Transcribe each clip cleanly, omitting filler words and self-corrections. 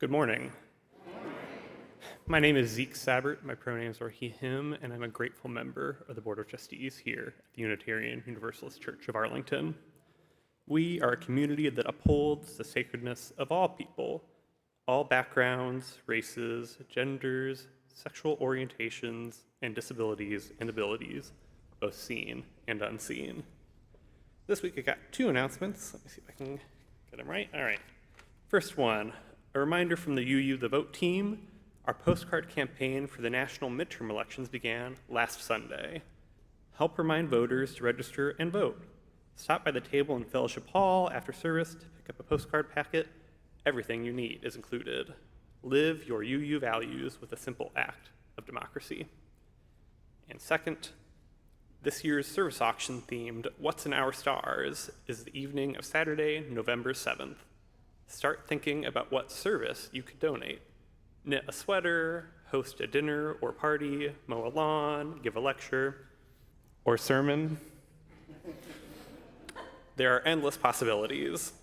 Good morning. My name is Zeke Sabert. My pronouns are he, him, and I'm a grateful member of the Board of Trustees here at the Unitarian Universalist Church of Arlington. We are a community that upholds the sacredness of all people, all backgrounds, races, genders, sexual orientations, and disabilities and abilities, both seen and unseen. This week I got two announcements. Let me see if I can get them right. All right. First one, a reminder from the UU The Vote team. Our postcard campaign for the national midterm elections began last Sunday. Help remind voters to register and vote. Stop by the table in Fellowship Hall after service to pick up a postcard packet. Everything you need is included. Live your UU values with a simple act of democracy. And second, this year's service auction themed What's in Our Stars is the evening of Saturday, November 7th. Start thinking about what service you could donate. Knit a sweater, host a dinner or party, mow a lawn, give a lecture, or sermon. There are endless possibilities.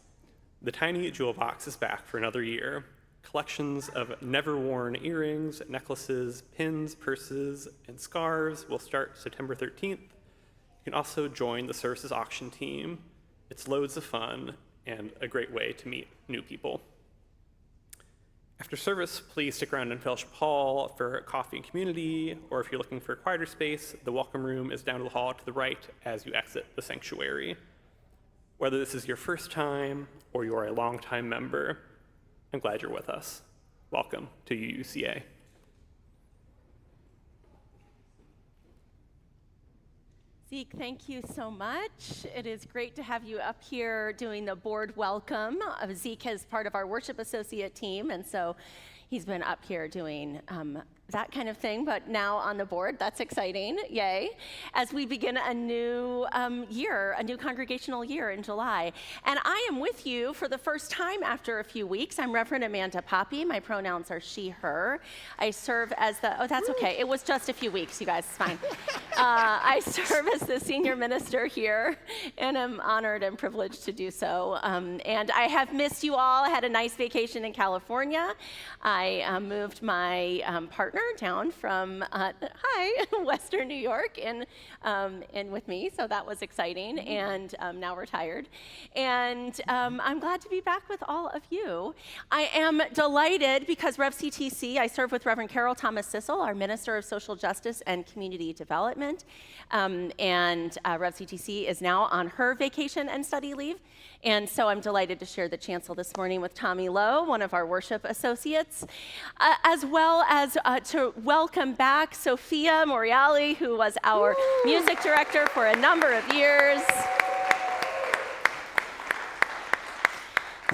The Tiny Jewel Box is back for another year. Collections of never-worn earrings, necklaces, pins, purses, and scarves will start September 13th. You can also join the services auction team. It's loads of fun and a great way to meet new people. After service, please stick around in Fellowship Hall for coffee and community, or if you're looking for a quieter space, the welcome room is down the hall to the right as you exit the sanctuary. Whether this is your first time or you're a longtime member, I'm glad you're with us. Welcome to UUCA. Zeke, thank you so much. It is great to have you up here doing the board welcome. Zeke is part of our worship associate team, and so he's been up here doing that kind of thing, but now on the board. That's exciting, yay. As we begin a new year, a new congregational year in July. And I am with you for the first time after a few weeks. I'm Reverend Amanda Apoppei. My pronouns are she, her. I serve as the, oh, that's okay. It was just a few weeks, you guys, it's fine. I serve as the senior minister here, and I'm honored and privileged to do so. And I have missed you all. I had a nice vacation in California. I moved my partner down from Western New York in with me, so that was exciting, and now retired. And I'm glad to be back with all of you. I am delighted because Rev CTC, I serve with Reverend Carol Thomas Sissel, our Minister of Social Justice and Community Development, and Rev CTC is now on her vacation and study leave. And so I'm delighted to share the chancel this morning with Tommy Lowe, one of our worship associates, as well as to welcome back Sophia Moriali, who was our music director for a number of years.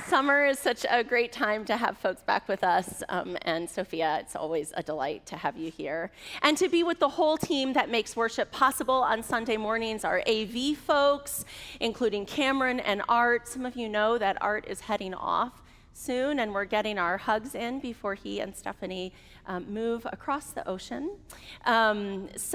Summer is such a great time to have folks back with us, and Sophia, it's always a delight to have you here. And to be with the whole team that makes worship possible on Sunday mornings, our AV folks, including Cameron and Art. Some of you know that Art is heading off soon, and we're getting our hugs in before he and Stephanie move across the ocean. With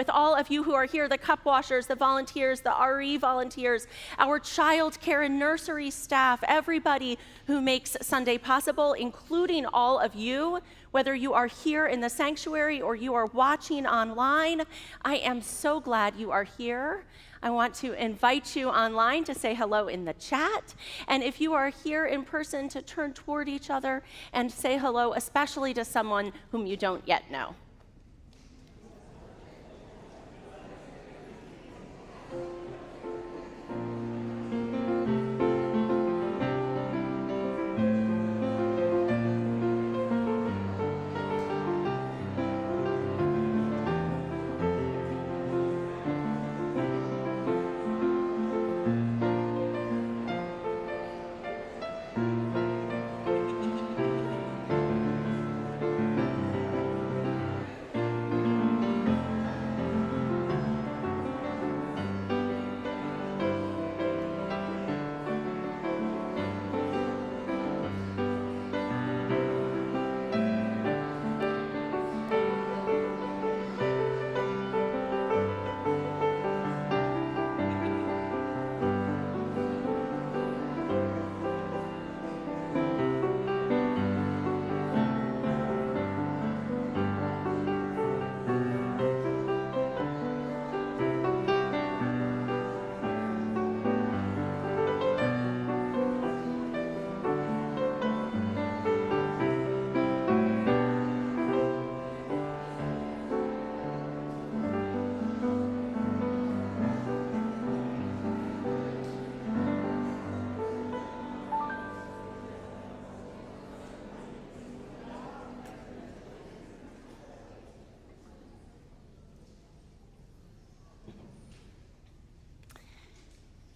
all of you who are here, the cup washers, the volunteers, the RE volunteers, our child care and nursery staff, everybody who makes Sunday possible, including all of you, whether you are here in the sanctuary or you are watching online, I am so glad you are here. I want to invite you online to say hello in the chat. And if you are here in person, to turn toward each other and say hello, especially to someone whom you don't yet know.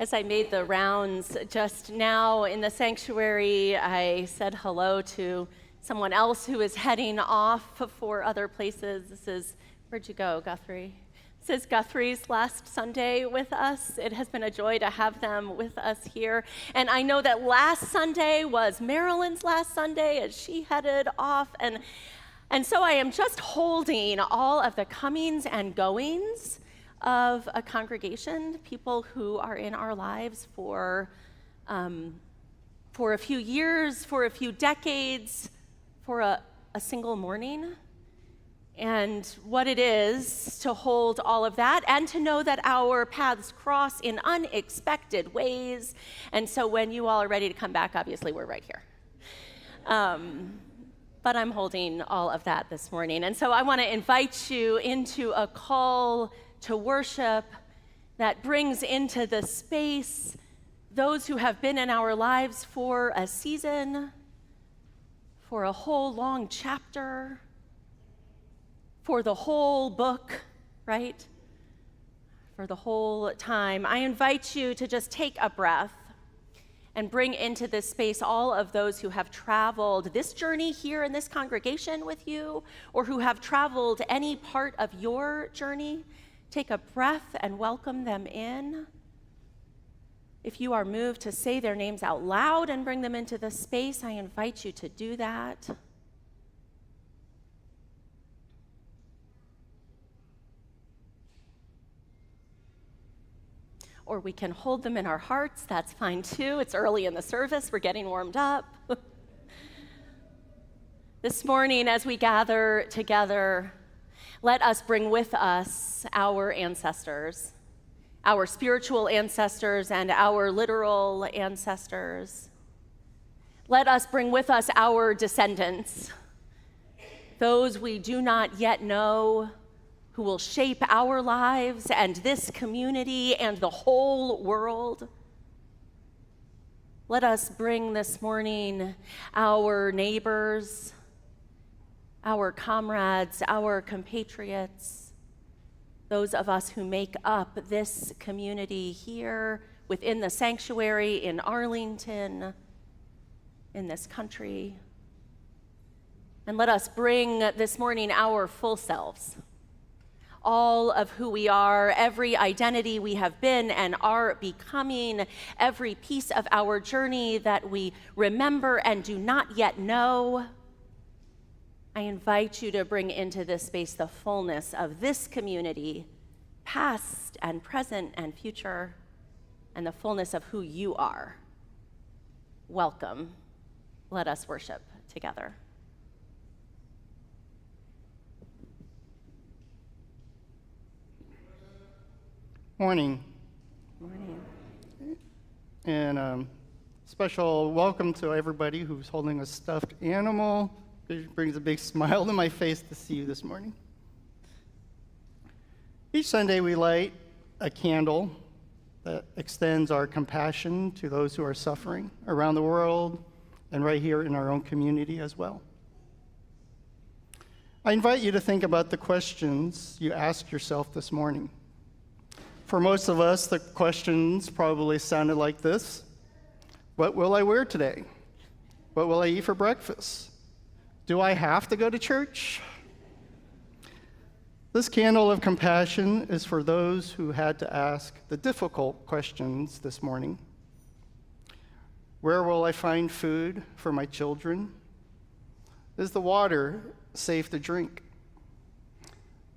As I made the rounds just now in the sanctuary, I said hello to someone else who is heading off for other places. This is, where'd you go, Guthrie? This is Guthrie's last Sunday with us. It has been a joy to have them with us here. And I know that last Sunday was Marilyn's last Sunday as she headed off. And so I am just holding all of the comings and goings of a congregation, people who are in our lives for a few years, for a few decades, for a single morning. And what it is to hold all of that and to know that our paths cross in unexpected ways. And so when you all are ready to come back, obviously we're right here. But I'm holding all of that this morning. And so I want to invite you into a call to worship that brings into the space those who have been in our lives for a season, for a whole long chapter, for the whole book, right? For the whole time. I invite you to just take a breath and bring into this space all of those who have traveled this journey here in this congregation with you, or who have traveled any part of your journey. Take a breath and welcome them in. If you are moved to say their names out loud and bring them into the space, I invite you to do that. Or we can hold them in our hearts. That's fine too. It's early in the service. We're getting warmed up. This morning, as we gather together, let us bring with us our ancestors, our spiritual ancestors and our literal ancestors. Let us bring with us our descendants, those we do not yet know, who will shape our lives and this community and the whole world. Let us bring this morning our neighbors, our comrades, our compatriots, those of us who make up this community here within the sanctuary in Arlington, in this country. And let us bring this morning our full selves, all of who we are, every identity we have been and are becoming, every piece of our journey that we remember and do not yet know. I invite you to bring into this space the fullness of this community, past and present and future, and the fullness of who you are. Welcome. Let us worship together. Morning. Morning. And special welcome to everybody who's holding a stuffed animal. It brings a big smile to my face to see you this morning. Each Sunday we light a candle that extends our compassion to those who are suffering around the world and right here in our own community as well. I invite you to think about the questions you ask yourself this morning. For most of us, the questions probably sounded like this. What will I wear today? What will I eat for breakfast? Do I have to go to church? This candle of compassion is for those who had to ask the difficult questions this morning. Where will I find food for my children? Is the water safe to drink?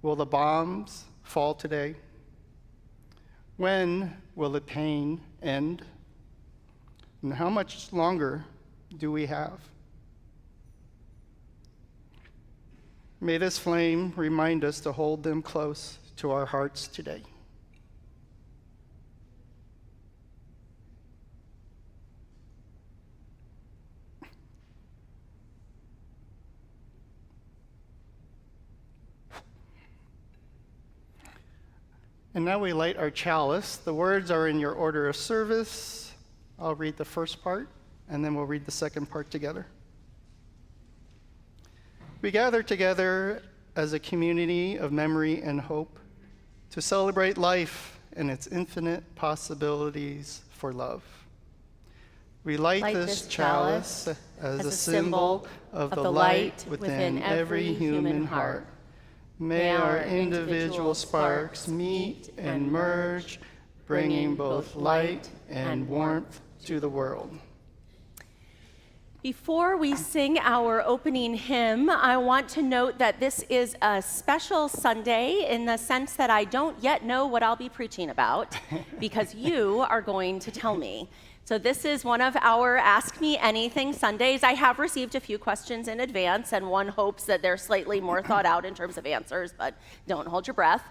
Will the bombs fall today? When will the pain end? And how much longer do we have? May this flame remind us to hold them close to our hearts today. And now we light our chalice. The words are in your order of service. I'll read the first part, and then we'll read the second part together. We gather together as a community of memory and hope to celebrate life and its infinite possibilities for love. We light this chalice as a symbol of the light within every human heart. May our individual sparks meet and merge, bringing both light and warmth to the world. Before we sing our opening hymn, I want to note that this is a special Sunday in the sense that I don't yet know what I'll be preaching about because you are going to tell me. So this is one of our Ask Me Anything Sundays. I have received a few questions in advance, and one hopes that they're slightly more thought out in terms of answers, but don't hold your breath.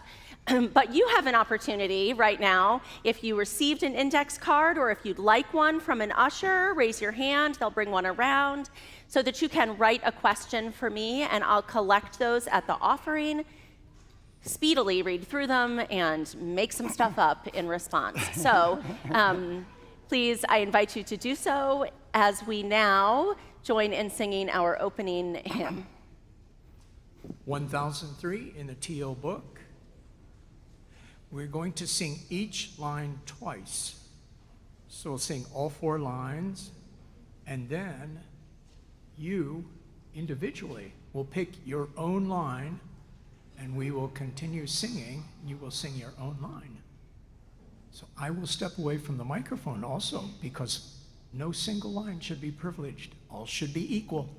But you have an opportunity right now. If you received an index card or if you'd like one from an usher, raise your hand. They'll bring one around so that you can write a question for me, and I'll collect those at the offering, speedily read through them, and make some stuff up in response. So please, I invite you to do so as we now join in singing our opening hymn. 1003 in the TO book. We're going to sing each line twice. So we'll sing all 4 lines, and then you individually will pick your own line, and we will continue singing. You will sing your own line. So I will step away from the microphone also, because no single line should be privileged. All should be equal.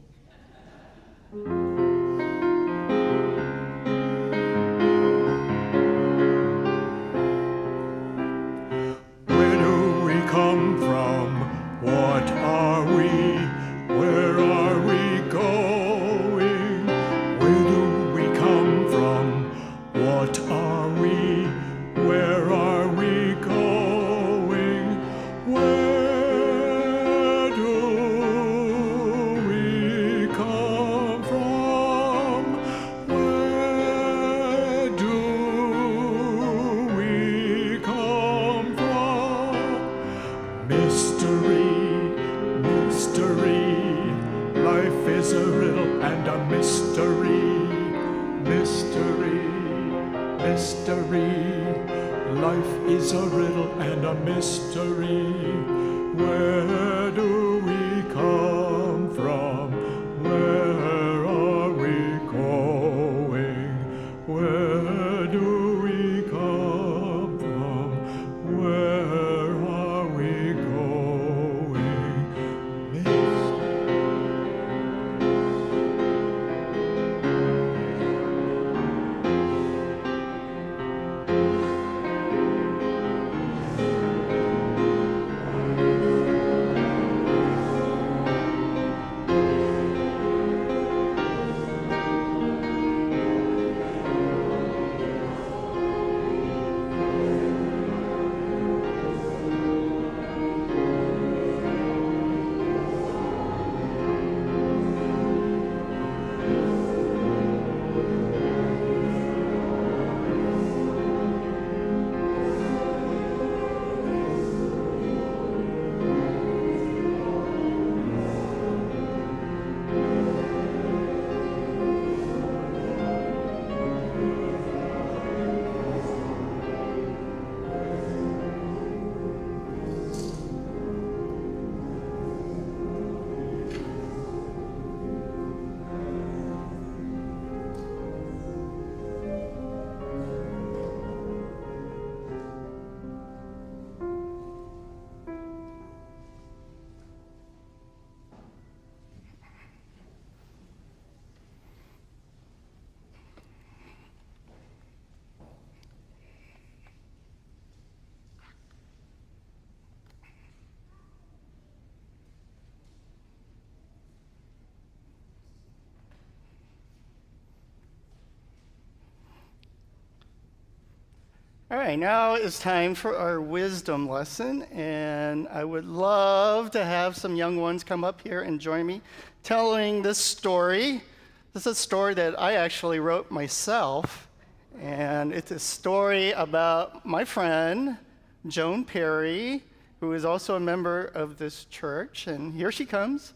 Come from? What are we? Where are we going? Where do we come from? What are we? Where are we going? Where do we come from? Where do we come from? Mystery, mystery, life is a riddle and a mystery. Mystery, mystery, life is a riddle and a mystery. Where do we come from? Where are we going? Where do we come from? Where are we going? All right, now it's time for our wisdom lesson, and I would love to have some young ones come up here and join me telling this story. This is a story that I actually wrote myself, and it's a story about my friend, Joan Perry, who is also a member of this church, and here she comes.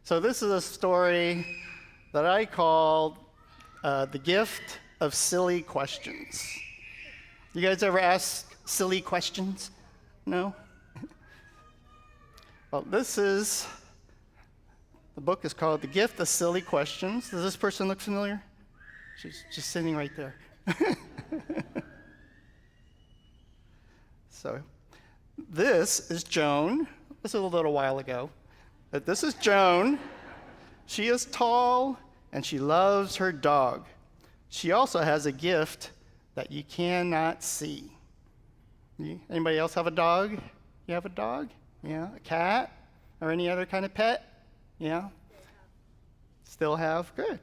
So this is a story that I called the gift of silly questions. You guys ever ask silly questions? No? Well, the book is called The Gift of Silly Questions. Does this person look familiar? She's just sitting right there. So, this is Joan. This is a little while ago. But this is Joan. She is tall, and she loves her dog. She also has a gift that you cannot see. Anybody else have a dog? You have a dog? Yeah. A cat? Or any other kind of pet? Yeah. Still have? Good.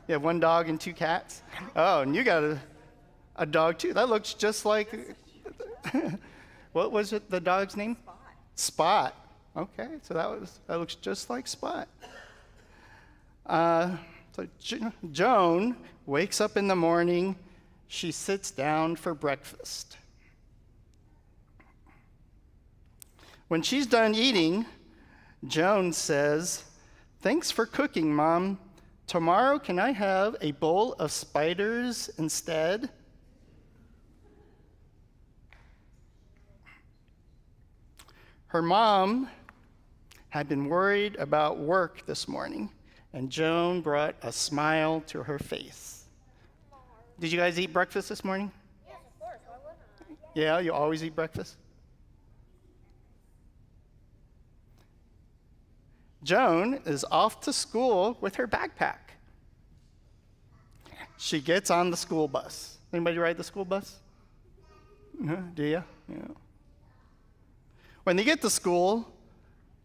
You have one dog and two cats? Oh, and you got a dog too. That looks just like, what was it, the dog's name? Spot. Okay, so that looks just like Spot. Joan wakes up in the morning. She sits down for breakfast. When she's done eating, Joan says, "Thanks for cooking, Mom. Tomorrow, can I have a bowl of spiders instead?" Her mom had been worried about work this morning, and Joan brought a smile to her face. Did you guys eat breakfast this morning? Yes, of course. Why wouldn't I? Yeah, you always eat breakfast? Joan is off to school with her backpack. She gets on the school bus. Anybody ride the school bus? Do you? Yeah. When they get to school,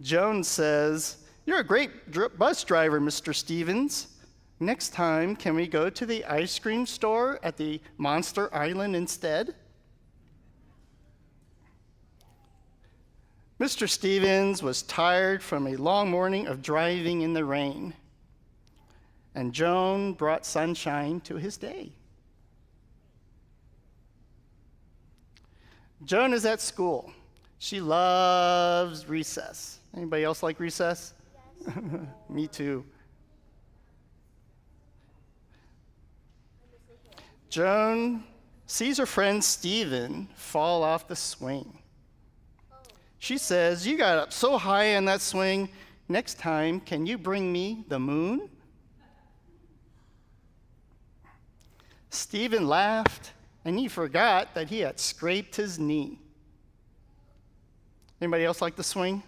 Joan says, "You're a great bus driver, Mr. Stevens. Next time, can we go to the ice cream store at the Monster Island instead?" Mr. Stevens was tired from a long morning of driving in the rain, and Joan brought sunshine to his day. Joan is at school. She loves recess. Anybody else like recess? Yes. Me too. Joan sees her friend Steven fall off the swing. She says, "You got up so high on that swing. Next time, can you bring me the moon?" Steven laughed, and he forgot that he had scraped his knee. Anybody else like the swing?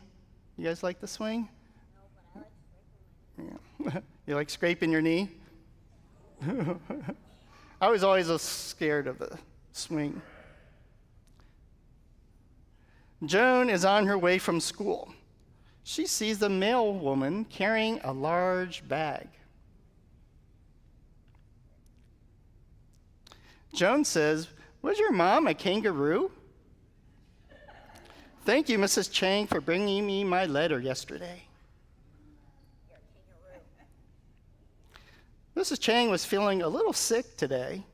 You guys like the swing? No, but I like scraping my knee. Yeah. You like scraping your knee? I was always scared of the swing. Joan is on her way from school. She sees a male woman carrying a large bag. Joan says, "Was your mom a kangaroo?" "Thank you, Mrs. Chang, for bringing me my letter yesterday." You're a kangaroo. Mrs. Chang was feeling a little sick today,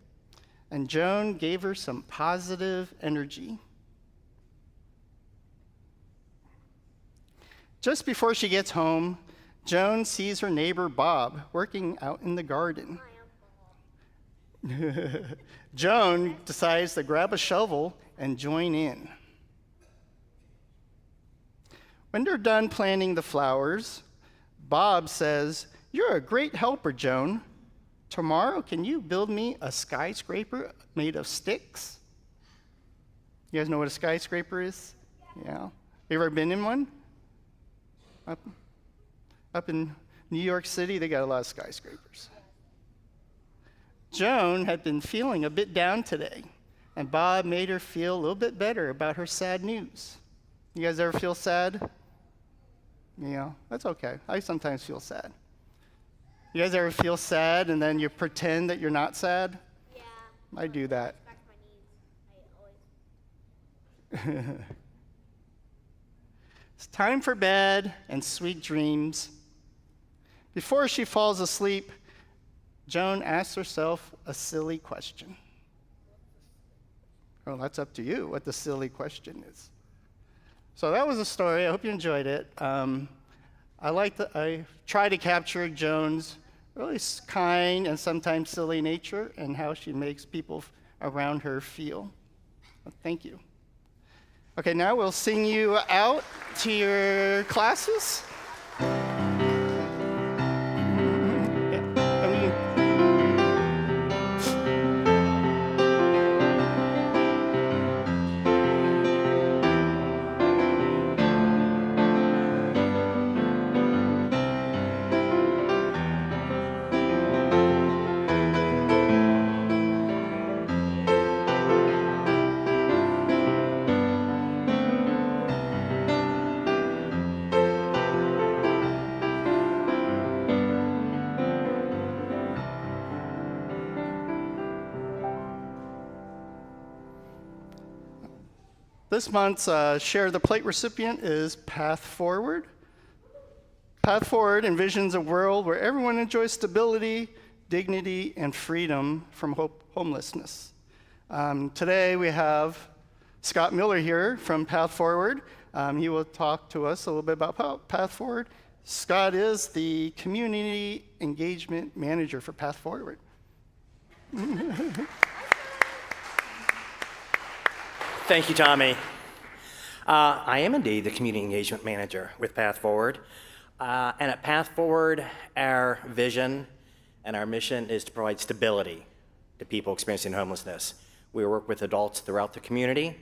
and Joan gave her some positive energy. Just before she gets home, Joan sees her neighbor Bob working out in the garden. Hi, I'm Bob. Joan decides to grab a shovel and join in. When they're done planting the flowers, Bob says, "You're a great helper, Joan. Tomorrow, can you build me a skyscraper made of sticks?" You guys know what a skyscraper is? Yeah. You ever been in one? Up in New York City, they got a lot of skyscrapers. Joan had been feeling a bit down today, and Bob made her feel a little bit better about her sad news. You guys ever feel sad? Yeah, that's okay. I sometimes feel sad. You guys ever feel sad and then you pretend that you're not sad? Yeah. I do that. Scratch my knees. I always. It's time for bed and sweet dreams. Before she falls asleep, Joan asks herself a silly question. Well, that's up to you what the silly question is. So that was the story. I hope you enjoyed it. I try to capture Joan's really kind and sometimes silly nature and how she makes people around her feel. Thank you. Okay, now we'll sing you out to your classes. This month's Share the Plate recipient is Path Forward. Path Forward envisions a world where everyone enjoys stability, dignity, and freedom from homelessness. Today we have Scott Miller here from Path Forward. He will talk to us a little bit about Path Forward. Scott is the Community Engagement Manager for Path Forward. Thank you, Tommy. I am indeed the Community Engagement Manager with Path Forward. And at Path Forward, our vision and our mission is to provide stability to people experiencing homelessness. We work with adults throughout the community.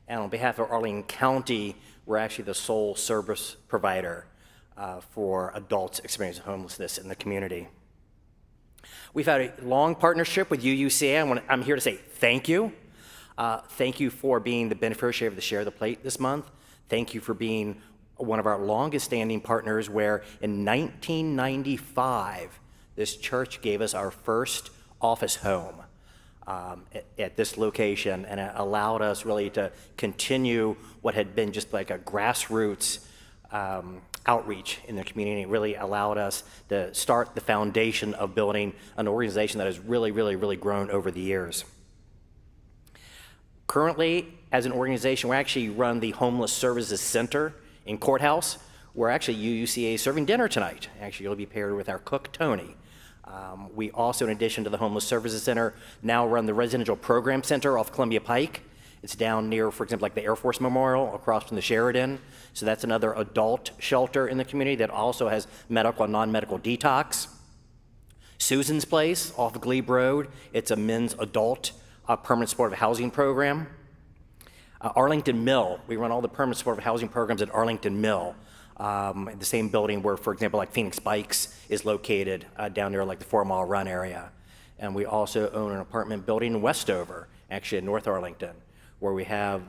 And on behalf of Arlington County, we're actually the sole service provider for adults experiencing homelessness in the community. We've had a long partnership with UUCA. I'm here to say thank you. Thank you for being the beneficiary of the Share the Plate this month. Thank you for being one of our longest standing partners, where in 1995, this church gave us our first office home at this location, and it allowed us really to continue what had been just like a grassroots outreach in the community. It really allowed us to start the foundation of building an organization that has really grown over the years. Currently, as an organization, we actually run the Homeless Services Center in Courthouse. We're actually UUCA serving dinner tonight. Actually, you'll be paired with our cook, Tony. We also, in addition to the Homeless Services Center, now run the Residential Program Center off Columbia Pike. It's down near, for example, like the Air Force Memorial across from the Sheridan. So that's another adult shelter in the community that also has medical and non-medical detox. Susan's Place off of Glebe Road. It's a men's adult permanent supportive housing program. Arlington Mill, we run all the permanent supportive housing programs at Arlington Mill, in the same building where, for example, like Phoenix Bikes is located down there, like the 4 Mile Run area. And we also own an apartment building in Westover, actually in North Arlington, where we have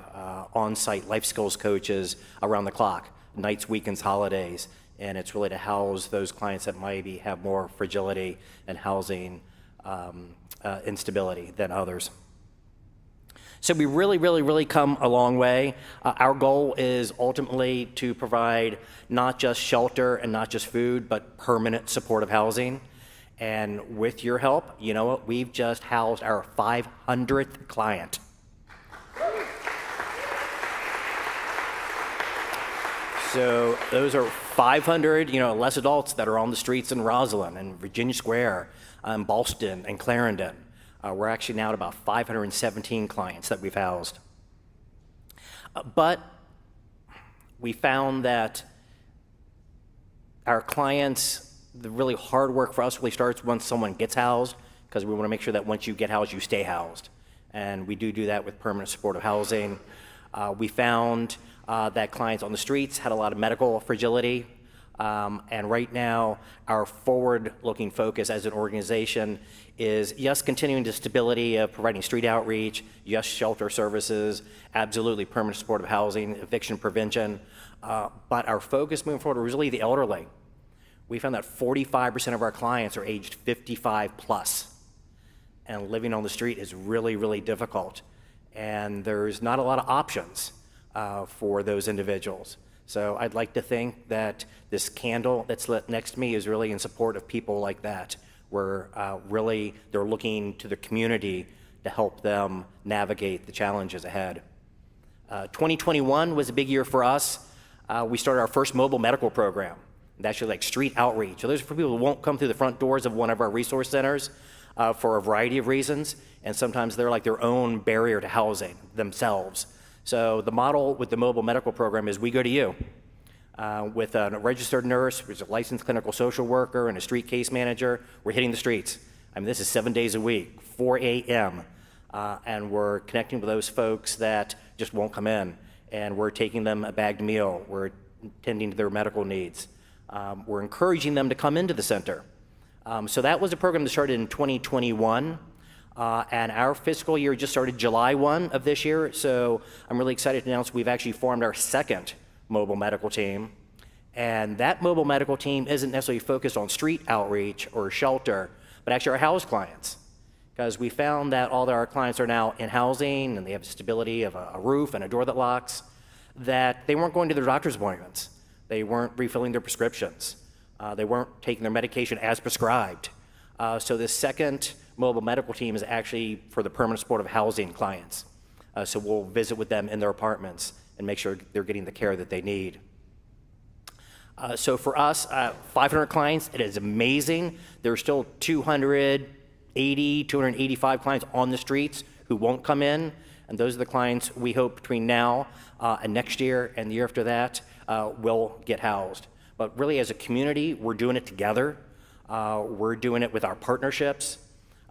on-site life skills coaches around the clock, nights, weekends, holidays, and it's really to house those clients that maybe have more fragility and housing instability than others. So we really come a long way. Our goal is ultimately to provide not just shelter and not just food, but permanent supportive housing. And with your help, you know what? We've just housed our 500th client. So those are 500, less adults that are on the streets in Roslyn and Virginia Square, Ballston and Clarendon. We're actually now at about 517 clients that we've housed. But we found that our clients, the really hard work for us really starts once someone gets housed, because we want to make sure that once you get housed, you stay housed. And we do that with permanent supportive housing. We found that clients on the streets had a lot of medical fragility. And right now, our forward-looking focus as an organization is, yes, continuing the stability of providing street outreach, yes, shelter services, absolutely permanent supportive housing, eviction prevention, but our focus moving forward is really the elderly. We found that 45% of our clients are aged 55 plus, and living on the street is really difficult, and there's not a lot of options for those individuals. So I'd like to think that this candle that's lit next to me is really in support of people like that, where really they're looking to the community to help them navigate the challenges ahead. 2021 was a big year for us. We started our first mobile medical program. And actually like street outreach. So those are for people who won't come through the front doors of one of our resource centers for a variety of reasons. And sometimes they're like their own barrier to housing themselves. So the model with the mobile medical program is we go to you. With a registered nurse, which is a licensed clinical social worker, and a street case manager, we're hitting the streets. I mean, this is 7 days a week, 4 a.m., and we're connecting with those folks that just won't come in, and we're taking them a bagged meal. We're tending to their medical needs. We're encouraging them to come into the center. So that was a program that started in 2021, and our fiscal year just started July 1 of this year, so I'm really excited to announce we've actually formed our second mobile medical team. And that mobile medical team isn't necessarily focused on street outreach or shelter, but actually our house clients. Because we found that all of our clients are now in housing and they have stability of a roof and a door that locks, that they weren't going to their doctor's appointments. They weren't refilling their prescriptions. They weren't taking their medication as prescribed. So this second mobile medical team is actually for the permanent supportive housing clients. So we'll visit with them in their apartments and make sure they're getting the care that they need. So for us, 500 clients, it is amazing. There are still 285 clients on the streets who won't come in, and those are the clients we hope between now and next year and the year after that will get housed. But really as a community, we're doing it together. We're doing it with our partnerships,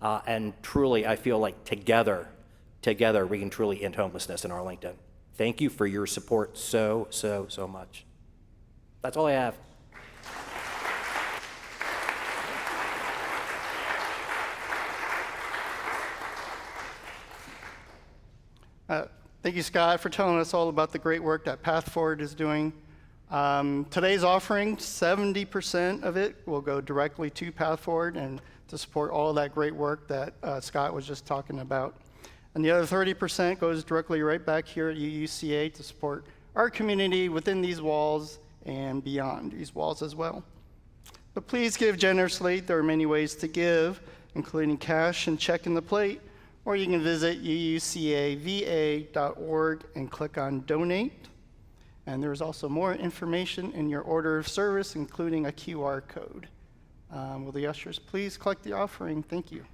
and truly I feel like together we can truly end homelessness in Arlington. Thank you for your support so much. That's all I have. Thank you, Scott, for telling us all about the great work that Path Forward is doing. Today's offering, 70% of it will go directly to Path Forward and to support all that great work that Scott was just talking about. And the other 30% goes directly right back here at UUCA to support our community within these walls and beyond these walls as well. But please give generously. There are many ways to give, including cash and check in the plate, or you can visit uucava.org and click on Donate. And there's also more information in your order of service, including a QR code. Will the ushers please collect the offering? Thank you.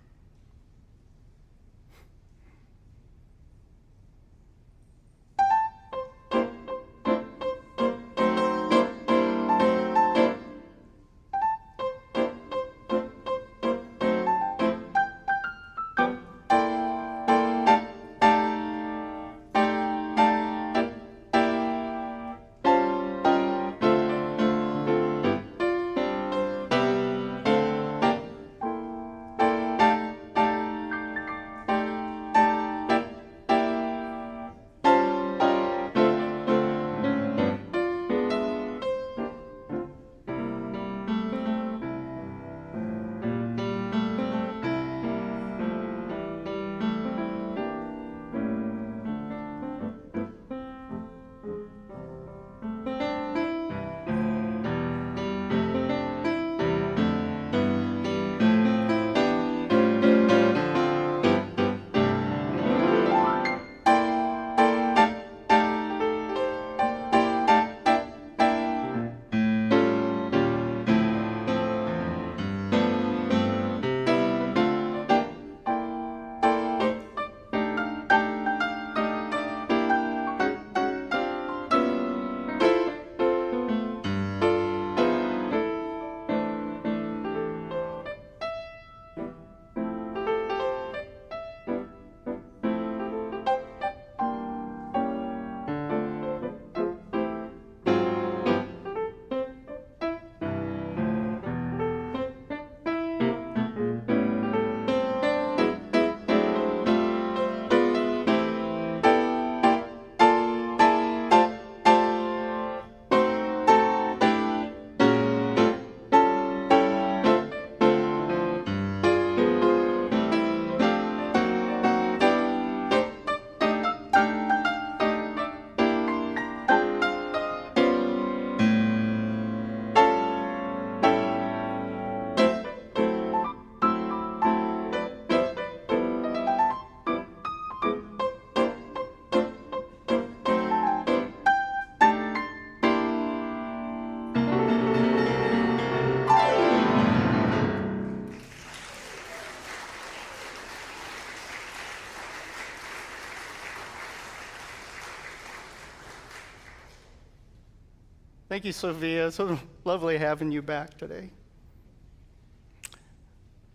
Thank you, Sophia. So lovely having you back today.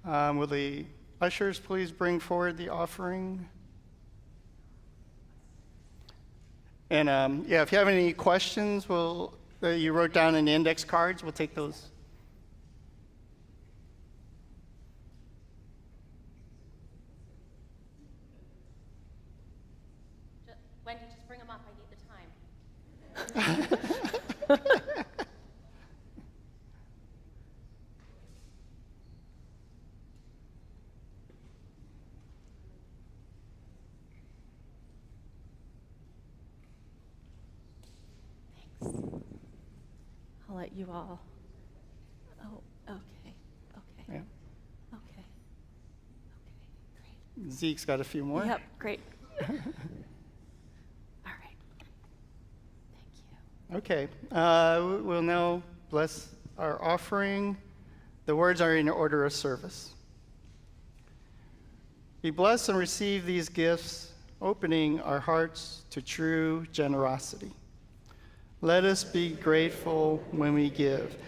Will the ushers please bring forward the offering? And yeah, if you have any questions, that you wrote down in the index cards, we'll take those. Wendy, just bring them up. I need the time. Thanks. I'll let you all. Oh, okay. Okay. Yeah. Okay. Okay. Zeke's got a few more. Great. Yep. Great. All right. Thank you. Okay. We'll now bless our offering. The words are in order of service. We bless and receive these gifts, opening our hearts to true generosity. Let us be grateful when we give,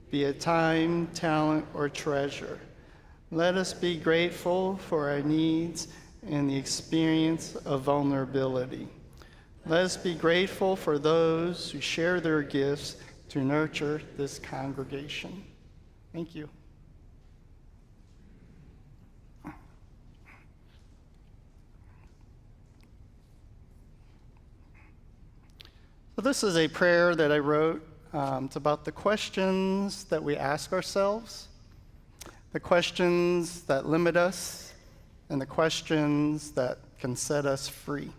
be it time, talent, or treasure. Let us be grateful for our needs and the experience of vulnerability. Let us be grateful for those who share their gifts to nurture this congregation. Thank you. So this is a prayer that I wrote. It's about the questions that we ask ourselves, the questions that limit us, and the questions that can set us free.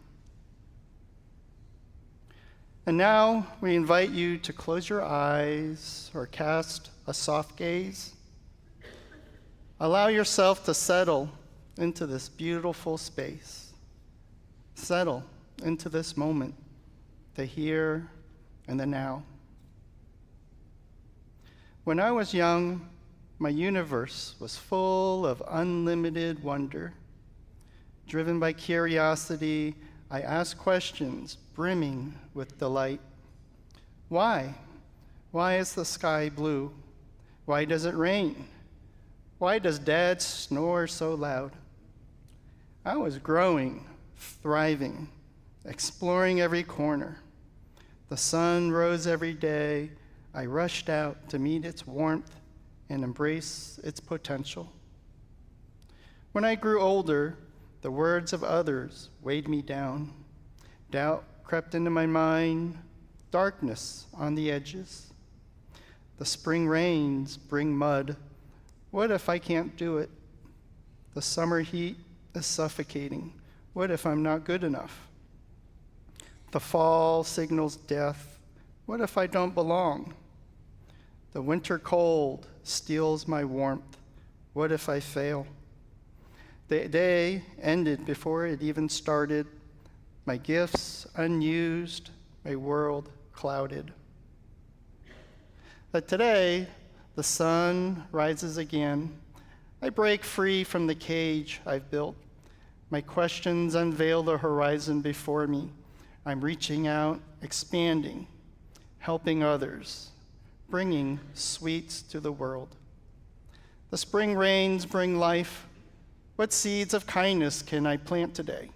And now we invite you to close your eyes or cast a soft gaze. Allow yourself to settle into this beautiful space. Settle into this moment, the here and the now. When I was young, my universe was full of unlimited wonder. Driven by curiosity, I asked questions brimming with delight. Why? Why is the sky blue? Why does it rain? Why does Dad snore so loud? I was growing, thriving, exploring every corner. The sun rose every day. I rushed out to meet its warmth and embrace its potential. When I grew older, the words of others weighed me down. Doubt crept into my mind, darkness on the edges. The spring rains bring mud. What if I can't do it? The summer heat is suffocating. What if I'm not good enough? The fall signals death. What if I don't belong? The winter cold steals my warmth. What if I fail? The day ended before it even started. My gifts unused, my world clouded. But today, the sun rises again. I break free from the cage I've built. My questions unveil the horizon before me. I'm reaching out, expanding, helping others, bringing sweets to the world. The spring rains bring life. What seeds of kindness can I plant today?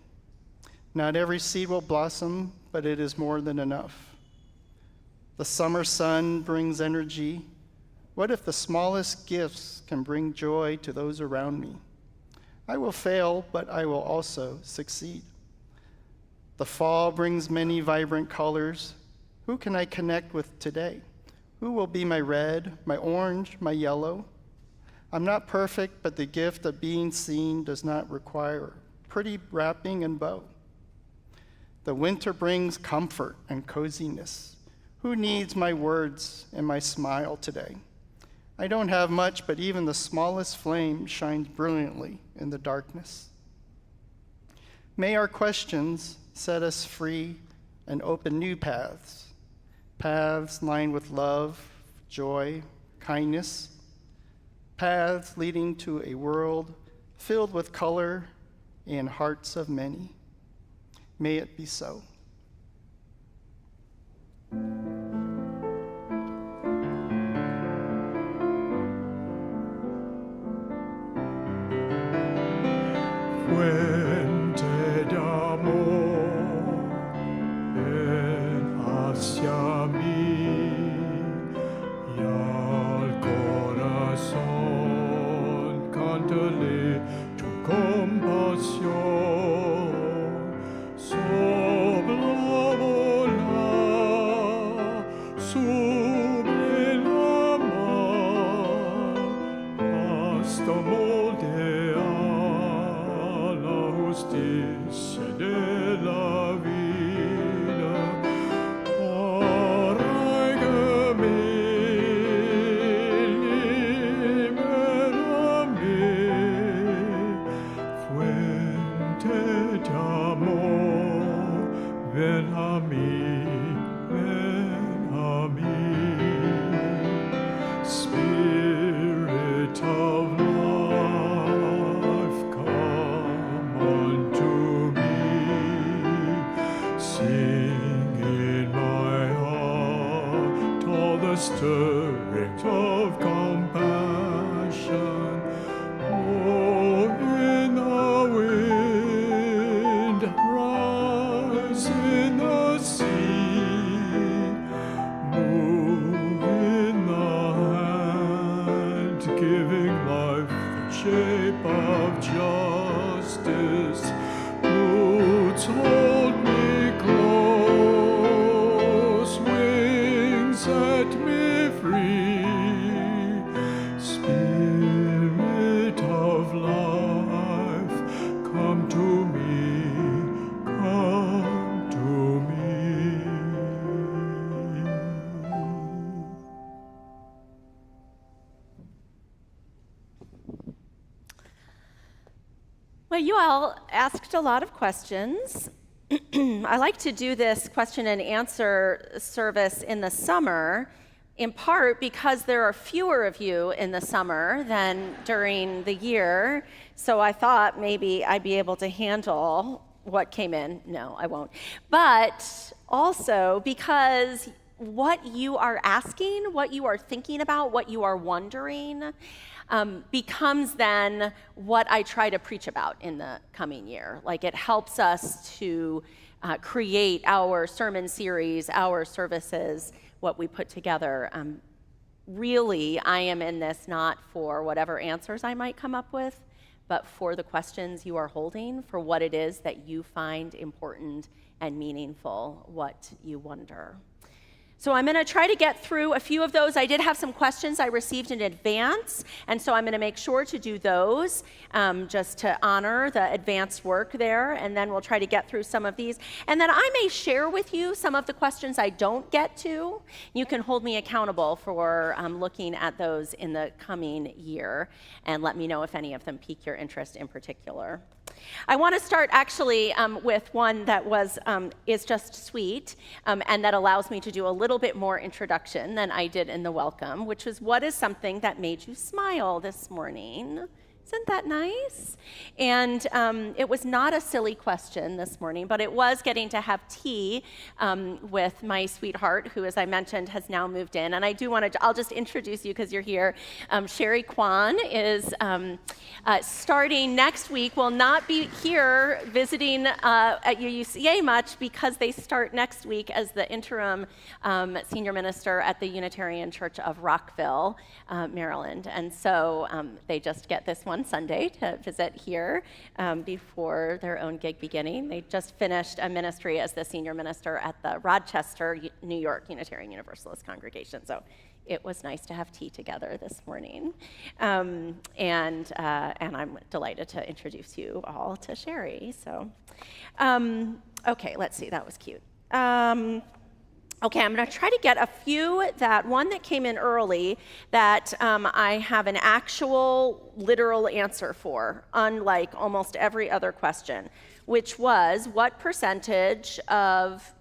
Not every seed will blossom, but it is more than enough. The summer sun brings energy. What if the smallest gifts can bring joy to those around me? I will fail, but I will also succeed. The fall brings many vibrant colors. Who can I connect with today? Who will be my red, my orange, my yellow? I'm not perfect, but the gift of being seen does not require pretty wrapping and bow. The winter brings comfort and coziness. Who needs my words and my smile today? I don't have much, but even the smallest flame shines brilliantly in the darkness. May our questions set us free and open new paths, paths lined with love, joy, kindness, paths leading to a world filled with color and hearts of many. May it be so. dándole tu compasión. Sopla, vola sobre la mar, hasta moldear la justicia de la vida. Arraigame, libérame, fuente de amor, ven a mí, ven a mí. Spirit of life, come unto me. Sing in my heart all the stirrings of compassion. Oh, in the wind, rise in the sea, move in the hand, giving life the shape of justice. Roots hold me close, wings set me free. Spirit of life, come to me, come to me. Well, you all asked a lot of questions. I like to do this question and answer service in the summer, in part because there are fewer of you in the summer than during the year. So I thought maybe I'd be able to handle what came in. No, I won't. But also because what you are asking, what you are thinking about, what you are wondering, becomes then what I try to preach about in the coming year. Like, it helps us to create our sermon series, our services, what we put together. Really, I am in this not for whatever answers I might come up with, but for the questions you are holding, for what it is that you find important and meaningful, what you wonder. So I'm going to try to get through a few of those. I did have some questions I received in advance, and so I'm going to make sure to do those just to honor the advanced work there, and then we'll try to get through some of these. And then I may share with you some of the questions I don't get to. You can hold me accountable for looking at those in the coming year, and let me know if any of them pique your interest in particular. I want to start actually with one that is just sweet, and that allows me to do a little bit more introduction than I did in the welcome, which is, what is something that made you smile this morning? Isn't that nice? And it was not a silly question this morning, but it was getting to have tea with my sweetheart, who, as I mentioned, has now moved in. And I do want to, I'll just introduce you because you're here. Sherry Kwan is starting next week, will not be here visiting at UUCA much because they start next week as the interim senior minister at the Unitarian Church of Rockville, Maryland. And so they just get this one Sunday to visit here before their own gig beginning. They just finished a ministry as the senior minister at the Rochester, New York Unitarian Universalist congregation. So it was nice to have tea together this morning. And I'm delighted to introduce you all to Sherry. So, okay, let's see, that was cute. Okay, I'm going to try to get a few one that came in early that I have an actual literal answer for, unlike almost every other question, which was, what percentage of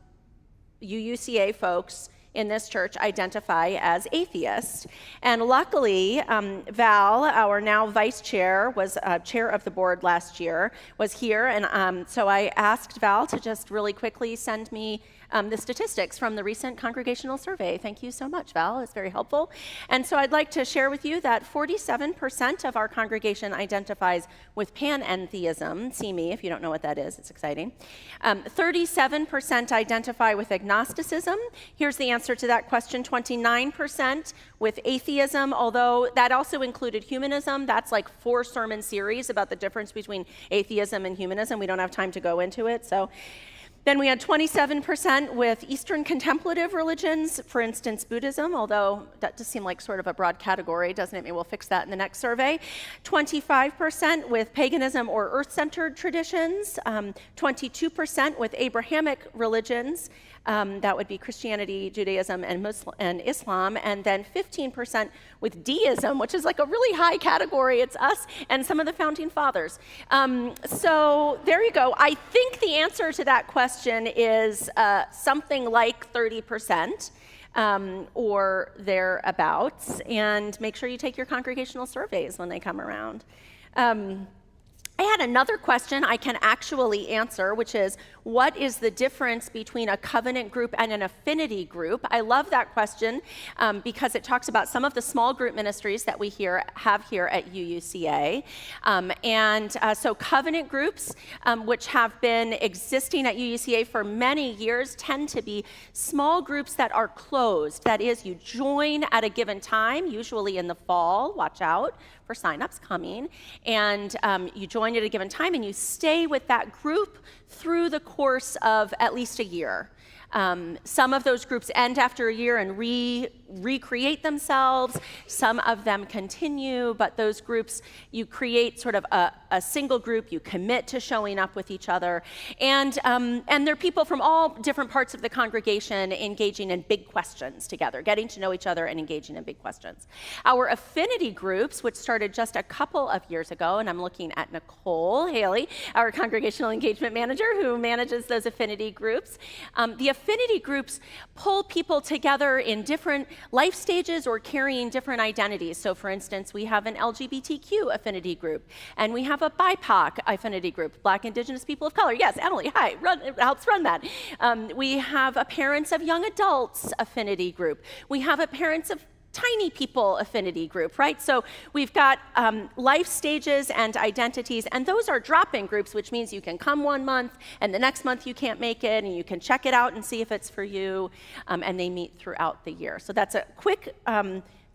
UUCA folks in this church identify as atheists? And luckily, Val, our now vice chair, was chair of the board last year, was here, and so I asked Val to just really quickly send me the statistics from the recent congregational survey. Thank you so much, Val. It's very helpful. And so I'd like to share with you that 47% of our congregation identifies with panentheism. See me if you don't know what that is. It's exciting. 37% identify with agnosticism. Here's the answer to that question. 29% with atheism, although that also included humanism. That's like 4 sermon series about the difference between atheism and humanism. We don't have time to go into it. So then we had 27% with Eastern contemplative religions, for instance, Buddhism, although that does seem like sort of a broad category, doesn't it? Maybe we'll fix that in the next survey. 25% with paganism or earth-centered traditions, 22% with Abrahamic religions, that would be Christianity, Judaism, and Islam, and then 15% with deism, which is like a really high category. It's us and some of the founding fathers. So there you go. I think the answer to that question is something like 30%. Or thereabouts, and make sure you take your congregational surveys when they come around. I had another question I can actually answer, which is, what is the difference between a covenant group and an affinity group? I love that question because it talks about some of the small group ministries that we have here at UUCA. So covenant groups, which have been existing at UUCA for many years, tend to be small groups that are closed. That is, you join at a given time, usually in the fall, watch out for signups coming, and you join at a given time and you stay with that group through the course of at least a year. Some of those groups end after a year and recreate themselves. Some of them continue, but those groups, you create sort of a single group, you commit to showing up with each other. And there are people from all different parts of the congregation engaging in big questions together, getting to know each other and engaging in big questions. Our affinity groups, which started just a couple of years ago, and I'm looking at Nicole Haley, our congregational engagement manager who manages those affinity groups. The affinity groups pull people together in different life stages or carrying different identities. So for instance, we have an LGBTQ affinity group, and we have a BIPOC affinity group, Black, Indigenous, People of Color. Yes, Emily, hi, helps run that. We have a Parents of Young Adults affinity group. We have a Parents of Tiny people affinity group, right? So we've got life stages and identities, and those are drop-in groups, which means you can come 1 month, and the next month you can't make it, and you can check it out and see if it's for you, and they meet throughout the year. So that's a quick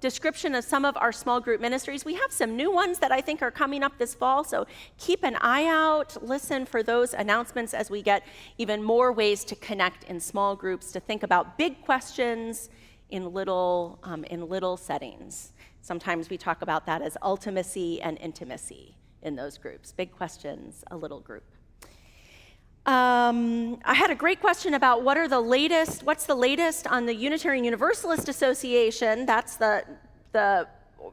description of some of our small group ministries. We have some new ones that I think are coming up this fall, so keep an eye out, listen for those announcements as we get even more ways to connect in small groups, to think about big questions in little settings. Sometimes we talk about that as ultimacy and intimacy in those groups. Big questions, a little group. I had a great question about what's the latest on the Unitarian Universalist Association. That's the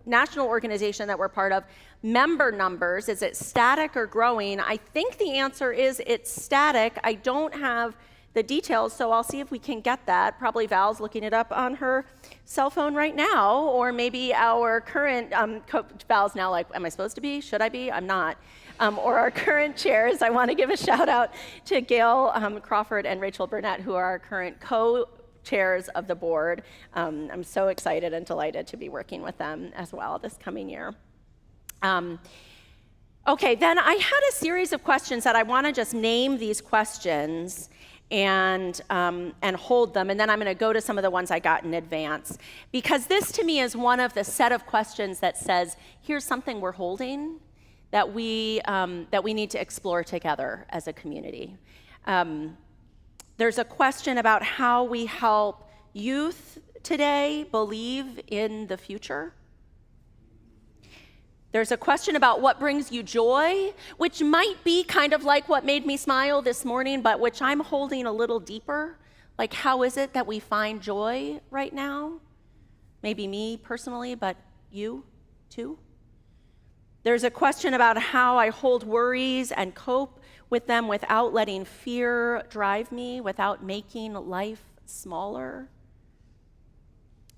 national organization that we're part of. Member numbers, is it static or growing? I think the answer is it's static. I don't have the details, so I'll see if we can get that. Probably Val's looking it up on her cell phone right now, or maybe our current, Val's now like, am I supposed to be? Should I be? I'm not. Or our current chairs. I want to give a shout out to Gail Crawford and Rachel Burnett, who are our current co-chairs of the board. I'm so excited and delighted to be working with them as well this coming year. Okay, then I had a series of questions that I want to just name these questions and hold them, and then I'm going to go to some of the ones I got in advance, because this to me is one of the set of questions that says, here's something we're holding that we need to explore together as a community. There's a question about how we help youth today believe in the future. There's a question about what brings you joy, which might be kind of like what made me smile this morning, but which I'm holding a little deeper. Like, how is it that we find joy right now? Maybe me personally, but you too. There's a question about how I hold worries and cope with them without letting fear drive me, without making life smaller.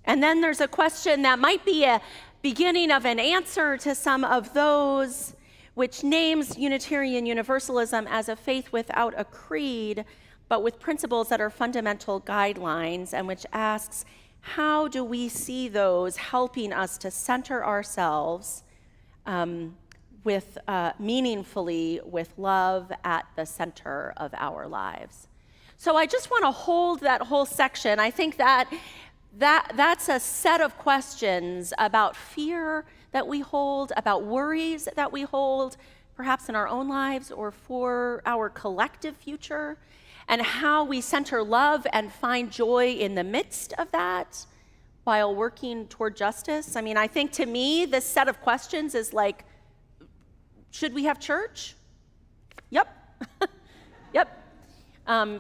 And then there's a question that might be a beginning of an answer to some of those, which names Unitarian Universalism as a faith without a creed, but with principles that are fundamental guidelines and which asks, how do we see those helping us to center ourselves meaningfully with love at the center of our lives? So I just want to hold that whole section. I think that's a set of questions about fear that we hold, about worries that we hold, perhaps in our own lives or for our collective future, and how we center love and find joy in the midst of that while working toward justice. I mean, I think to me, this set of questions is like, should we have church? Yep. Yep.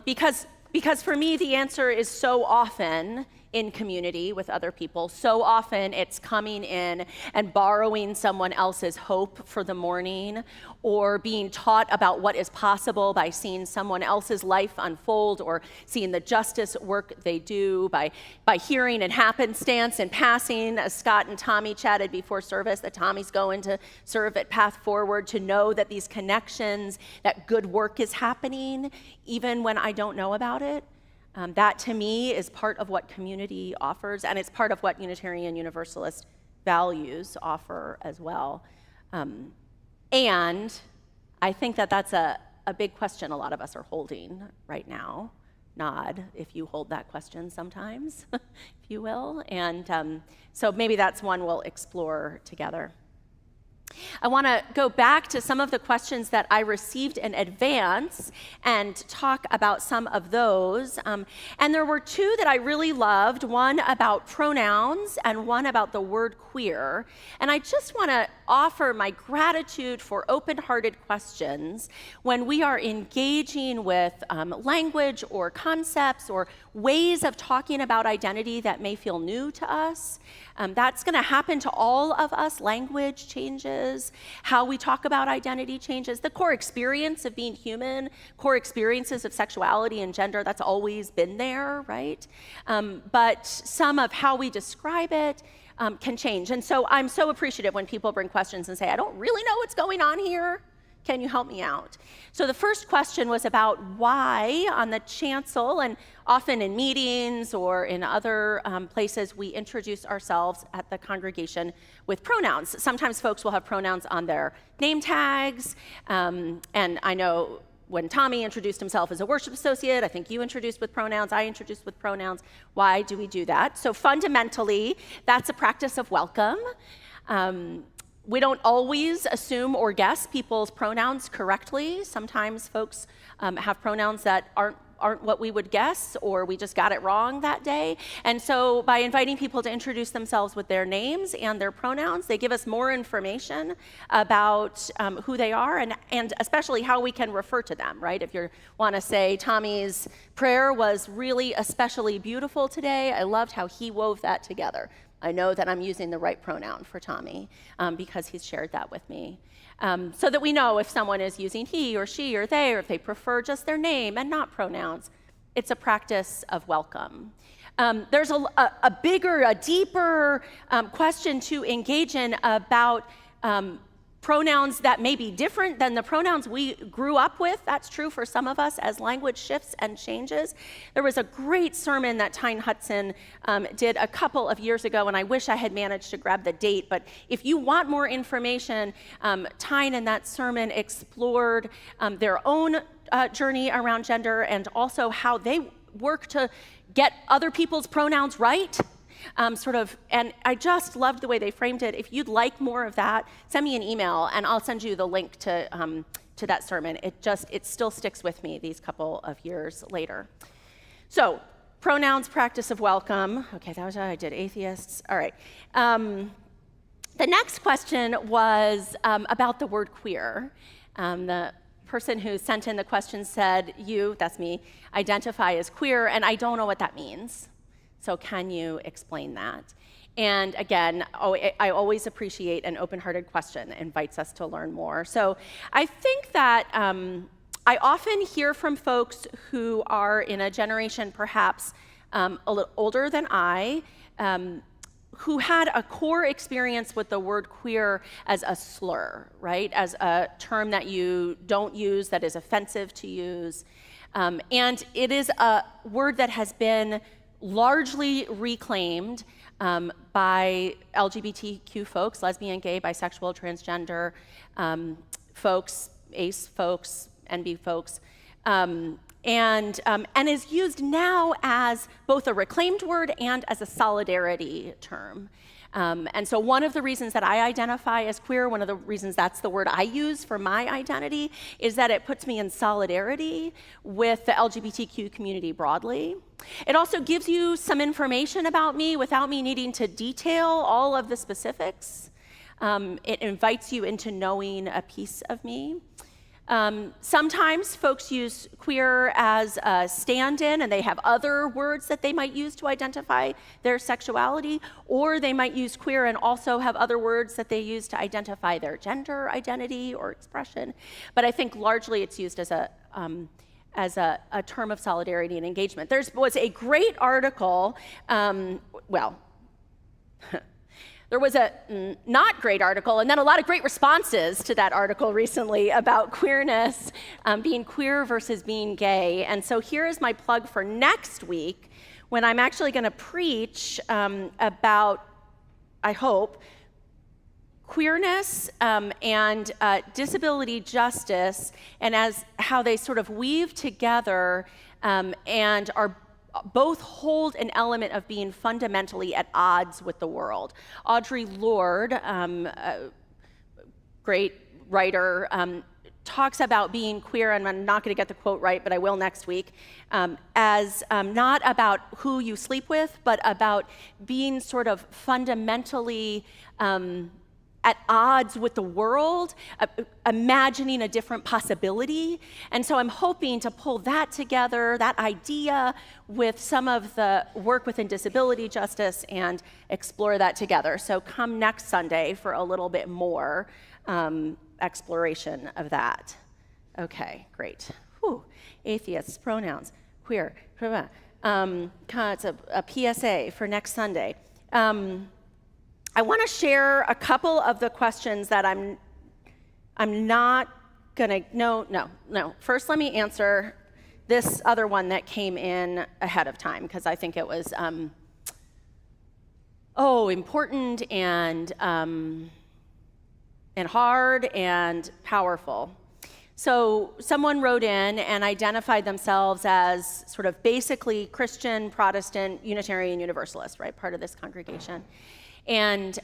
Because for me, the answer is so often in community with other people. So often it's coming in and borrowing someone else's hope for the morning, or being taught about what is possible by seeing someone else's life unfold, or seeing the justice work they do by hearing in happenstance and passing, as Scott and Tommy chatted before service, that Tommy's going to serve at Path Forward, to know that these connections, that good work is happening, even when I don't know about it. That to me is part of what community offers, and it's part of what Unitarian Universalist values offer as well. And I think that that's a big question a lot of us are holding right now. Nod if you hold that question sometimes, if you will. And so maybe that's one we'll explore together. I want to go back to some of the questions that I received in advance and talk about some of those. And there were two that I really loved, one about pronouns and one about the word queer. And I just want to offer my gratitude for open-hearted questions when we are engaging with language or concepts or ways of talking about identity that may feel new to us. That's going to happen to all of us. Language changes, how we talk about identity changes. The core experience of being human, core experiences of sexuality and gender, that's always been there, right? But some of how we describe it can change. And so I'm so appreciative when people bring questions and say, I don't really know what's going on here. Can you help me out? So the first question was about why on the chancel, and often in meetings or in other places, we introduce ourselves at the congregation with pronouns. Sometimes folks will have pronouns on their name tags, and I know when Tommy introduced himself as a worship associate, I think you introduced with pronouns, I introduced with pronouns. Why do we do that? So fundamentally, that's a practice of welcome. We don't always assume or guess people's pronouns correctly. Sometimes folks have pronouns that aren't what we would guess, or we just got it wrong that day. And so by inviting people to introduce themselves with their names and their pronouns, they give us more information about who they are and especially how we can refer to them, right? If you want to say, Tommy's prayer was really especially beautiful today. I loved how he wove that together. I know that I'm using the right pronoun for Tommy because he's shared that with me. So that we know if someone is using he or she or they, or if they prefer just their name and not pronouns. It's a practice of welcome. There's a bigger, a deeper question to engage in about pronouns that may be different than the pronouns we grew up with. That's true for some of us as language shifts and changes. There was a great sermon that Tyne Hudson did a couple of years ago, and I wish I had managed to grab the date, but if you want more information, Tyne in that sermon explored their own journey around gender and also how they work to get other people's pronouns right. And I just loved the way they framed it. If you'd like more of that, send me an email and I'll send you the link to that sermon. It still sticks with me these couple of years later. So, pronouns, practice of welcome. Okay, that was how I did atheists. All right. The next question was about the word queer. The person who sent in the question said, you, that's me, identify as queer, and I don't know what that means. So can you explain that? And again, I always appreciate an open-hearted question that invites us to learn more. So I think that I often hear from folks who are in a generation perhaps a little older than I, who had a core experience with the word queer as a slur, right? As a term that you don't use, that is offensive to use. And it is a word that has been largely reclaimed by LGBTQ folks, lesbian, gay, bisexual, transgender folks, ace folks, NB folks, and is used now as both a reclaimed word and as a solidarity term. And so one of the reasons that I identify as queer, one of the reasons that's the word I use for my identity, is that it puts me in solidarity with the LGBTQ community broadly. It also gives you some information about me without me needing to detail all of the specifics. It invites you into knowing a piece of me. Sometimes folks use queer as a stand-in, and they have other words that they might use to identify their sexuality, or they might use queer and also have other words that they use to identify their gender identity or expression. But I think largely it's used as a term of solidarity and engagement. There was a great article, there was a not great article, and then a lot of great responses to that article recently about queerness, being queer versus being gay. And so here is my plug for next week, when I'm actually going to preach about, I hope, queerness and disability justice, and as how they sort of weave together and are both hold an element of being fundamentally at odds with the world. Audre Lorde, a great writer, talks about being queer, and I'm not going to get the quote right, but I will next week, as not about who you sleep with, but about being sort of fundamentally at odds with the world, imagining a different possibility. And so I'm hoping to pull that together, that idea, with some of the work within disability justice and explore that together. So come next Sunday for a little bit more exploration of that. Okay, great. Whew. Atheists, pronouns, queer. It's a PSA for next Sunday. I want to share a couple of the questions that I'm not gonna, no. First, let me answer this other one that came in ahead of time, because I think it was, important and hard and powerful. So someone wrote in and identified themselves as sort of basically Christian, Protestant, Unitarian Universalist, right, part of this congregation. And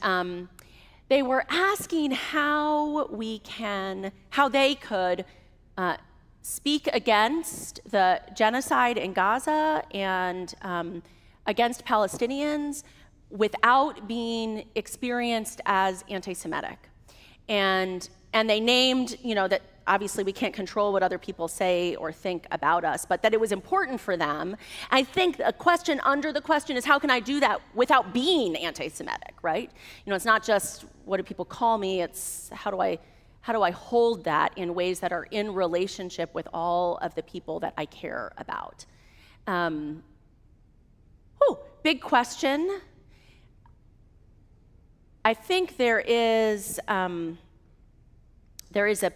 they were asking how they could speak against the genocide in Gaza and against Palestinians without being experienced as anti-Semitic. And they named, that obviously we can't control what other people say or think about us, but that it was important for them. I think a question under the question is, how can I do that without being anti-Semitic, right? It's not just what do people call me, it's how do I hold that in ways that are in relationship with all of the people that I care about. Big question. I think there is a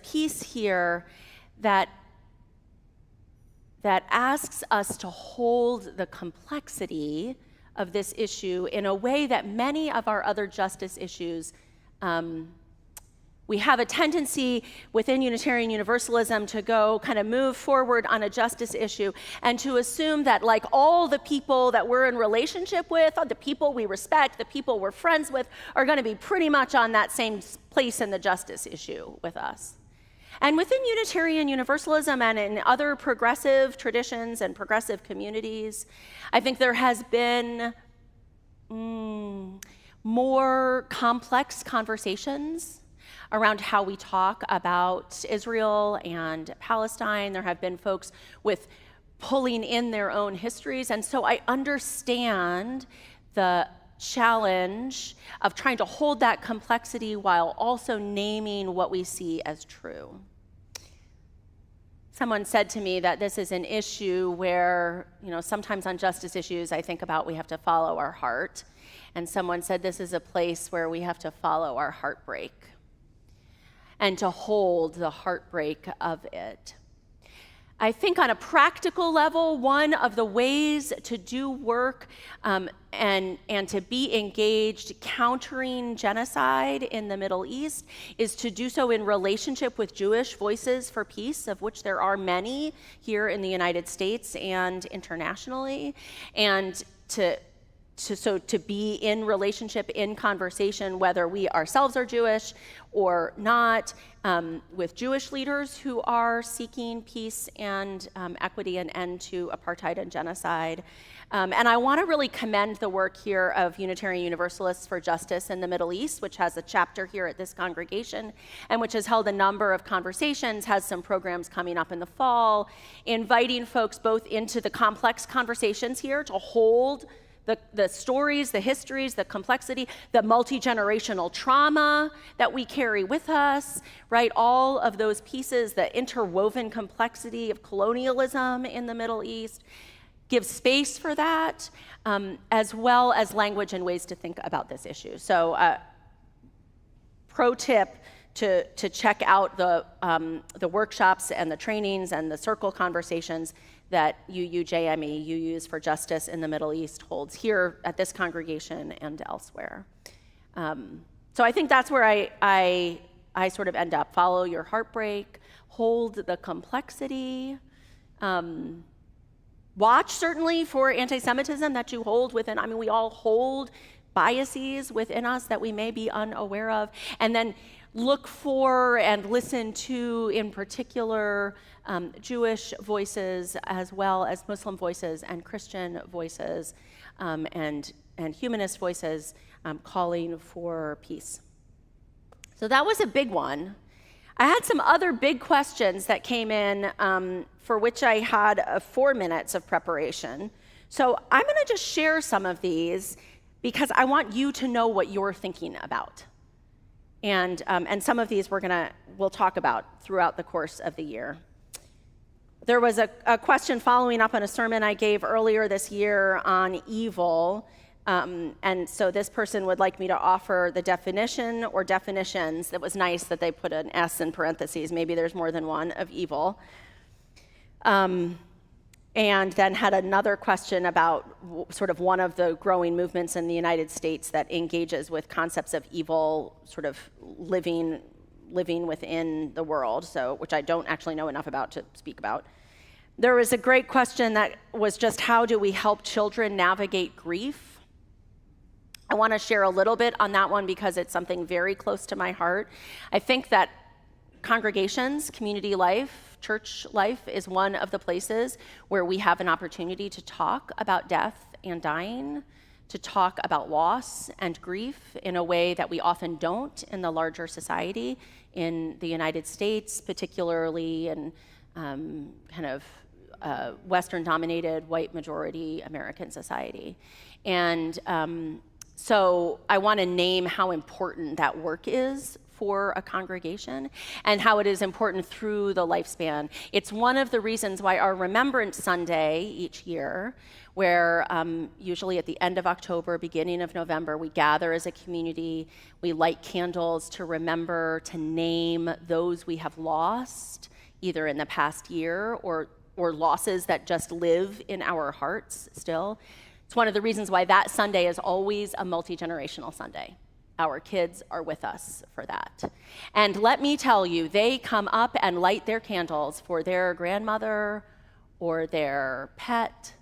piece here that asks us to hold the complexity of this issue in a way that many of our other justice issues, we have a tendency within Unitarian Universalism to go kind of move forward on a justice issue and to assume that like all the people that we're in relationship with, the people we respect, the people we're friends with, are going to be pretty much on that same place in the justice issue with us. And within Unitarian Universalism and in other progressive traditions and progressive communities, I think there has been more complex conversations around how we talk about Israel and Palestine. There have been folks with pulling in their own histories. And so I understand the challenge of trying to hold that complexity while also naming what we see as true. Someone said to me that this is an issue where, sometimes on justice issues, I think about we have to follow our heart. And someone said this is a place where we have to follow our heartbreak and to hold the heartbreak of it. I think on a practical level, one of the ways to do work and to be engaged countering genocide in the Middle East is to do so in relationship with Jewish Voices for Peace, of which there are many here in the United States and internationally, and to be in relationship, in conversation, whether we ourselves are Jewish or not, with Jewish leaders who are seeking peace and equity and end to apartheid and genocide. And I want to really commend the work here of Unitarian Universalists for Justice in the Middle East, which has a chapter here at this congregation, and which has held a number of conversations, has some programs coming up in the fall, inviting folks both into the complex conversations here to hold the stories, the histories, the complexity, the multi-generational trauma that we carry with us, right? All of those pieces, the interwoven complexity of colonialism in the Middle East, give space for that, as well as language and ways to think about this issue. So pro tip to check out the workshops and the trainings and the circle conversations that UUJME, UUs for Justice in the Middle East, holds here at this congregation and elsewhere. So I think that's where I sort of end up. Follow your heartbreak, hold the complexity, watch certainly for anti-Semitism that you hold within. I mean, we all hold biases within us that we may be unaware of, and then look for and listen to, in particular, Jewish voices as well as Muslim voices and Christian voices and humanist voices calling for peace. So that was a big one. I had some other big questions that came in for which I had 4 minutes of preparation. So I'm going to just share some of these because I want you to know what you're thinking about. And some of these we'll talk about throughout the course of the year. There was a question following up on a sermon I gave earlier this year on evil. And so this person would like me to offer the definition or definitions. That was nice that they put an S in parentheses. Maybe there's more than one of evil. And then had another question about sort of one of the growing movements in the United States that engages with concepts of evil, sort of living within the world, so which I don't actually know enough about to speak about. There was a great question that was just, how do we help children navigate grief? I want to share a little bit on that one because it's something very close to my heart. I think that congregations, community life, church life is one of the places where we have an opportunity to talk about death and dying, to talk about loss and grief in a way that we often don't in the larger society in the United States, particularly in kind of Western-dominated, white majority American society. And so I want to name how important that work is for a congregation and how it is important through the lifespan. It's one of the reasons why our Remembrance Sunday each year, where usually at the end of October, beginning of November, we gather as a community, we light candles to remember, to name those we have lost, either in the past year or losses that just live in our hearts still. It's one of the reasons why that Sunday is always a multi-generational Sunday. Our kids are with us for that. And let me tell you, they come up and light their candles for their grandmother or their pet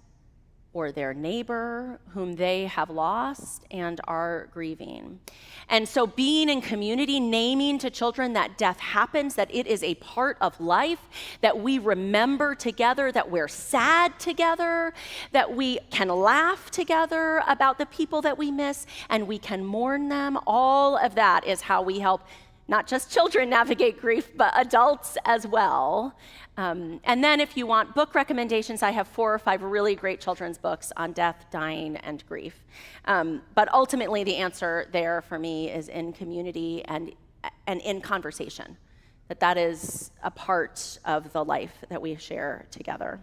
or their neighbor whom they have lost and are grieving. And so being in community, naming to children that death happens, that it is a part of life, that we remember together, that we're sad together, that we can laugh together about the people that we miss, and we can mourn them. All of that is how we help not just children navigate grief, but adults as well. And then if you want book recommendations, I have 4 or 5 really great children's books on death, dying, and grief. But ultimately, the answer there for me is in community and in conversation, that is a part of the life that we share together.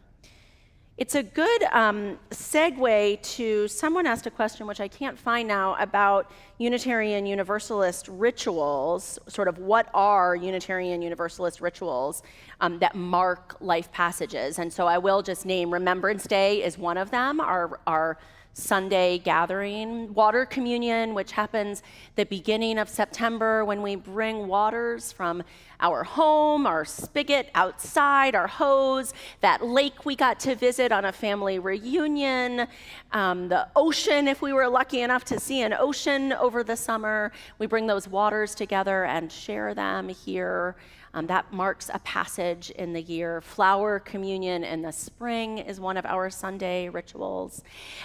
It's a good segue to someone asked a question, which I can't find now, about Unitarian Universalist rituals, sort of what are Unitarian Universalist rituals that mark life passages. And so I will just name Remembrance Day is one of them, our Sunday gathering, water communion, which happens the beginning of September when we bring waters from our home, our spigot outside, our hose, that lake we got to visit on a family reunion, the ocean, if we were lucky enough to see an ocean over the summer. We bring those waters together and share them here. That marks a passage in the year. Flower communion in the spring is one of our Sunday rituals.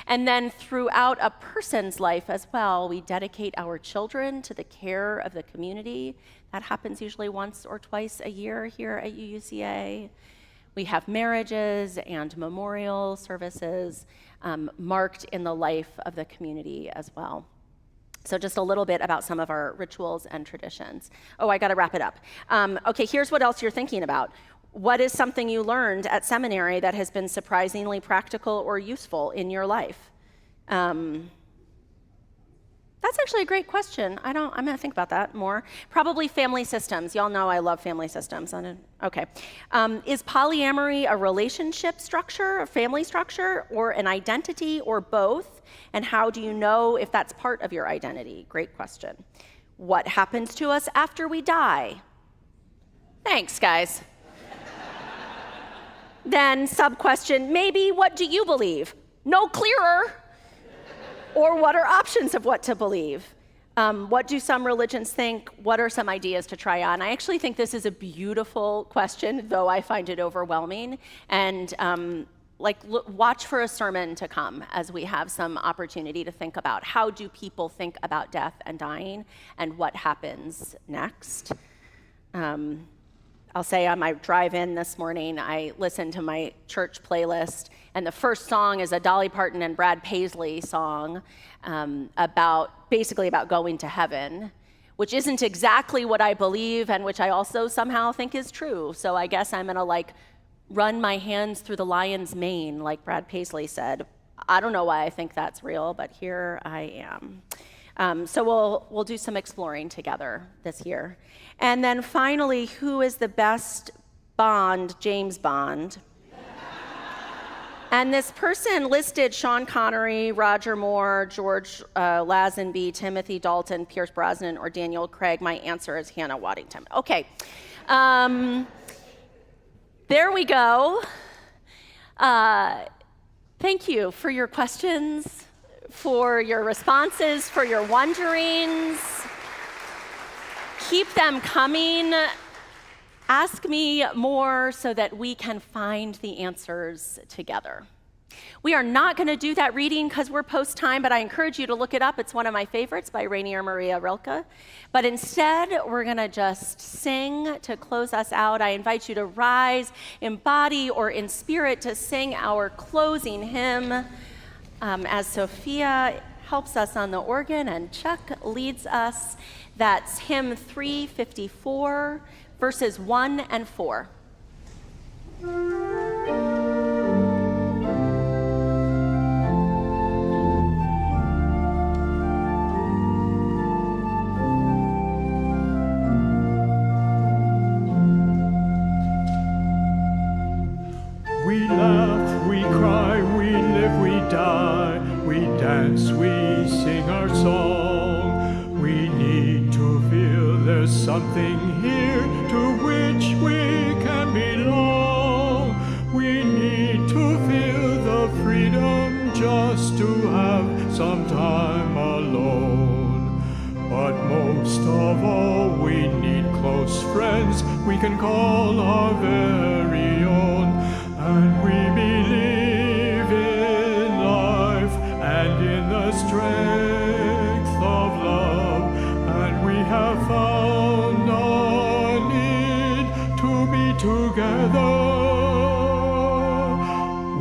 And then throughout a person's life as well, we dedicate our children to the care of the community. That happens usually once or twice a year here at UUCA. We have marriages and memorial services marked in the life of the community as well. So just a little bit about some of our rituals and traditions. Oh, I gotta wrap it up. Okay, here's what else you're thinking about. What is something you learned at seminary that has been surprisingly practical or useful in your life? That's actually a great question. I'm gonna think about that more. Probably family systems. Y'all know I love family systems. Okay. Is polyamory a relationship structure, a family structure, or an identity, or both? And how do you know if that's part of your identity? Great question. What happens to us after we die? Thanks, guys. Then sub-question, maybe what do you believe? No clearer. Or what are options of what to believe? What do some religions think? What are some ideas to try on? I actually think this is a beautiful question, though I find it overwhelming. And watch for a sermon to come as we have some opportunity to think about how do people think about death and dying and what happens next. I'll say on my drive-in this morning, I listened to my church playlist, and the first song is a Dolly Parton and Brad Paisley song basically about going to heaven, which isn't exactly what I believe and which I also somehow think is true. So I guess I'm gonna run my hands through the lion's mane, like Brad Paisley said. I don't know why I think that's real, but here I am. So we'll do some exploring together this year. And then finally, who is the best Bond, James Bond? And this person listed Sean Connery, Roger Moore, George Lazenby, Timothy Dalton, Pierce Brosnan, or Daniel Craig. My answer is Hannah Waddington. Okay. There we go. Thank you for your questions, for your responses, for your wonderings. Keep them coming. Ask me more so that we can find the answers together. We are not going to do that reading because we're post-time, but I encourage you to look it up. It's one of my favorites by Rainier Maria Rilke. But instead, we're going to just sing to close us out. I invite you to rise in body or in spirit to sing our closing hymn as Sophia helps us on the organ and Chuck leads us. That's hymn 354, verses 1 and 4. We laugh, we cry, we live, we die, we dance, we sing our song. We need to feel there's something here to which we can belong. We need to feel the freedom just to have some time alone. But most of all, we need close friends we can call our very own. And we believe in life and in the strength of love. And we have found our need to be together.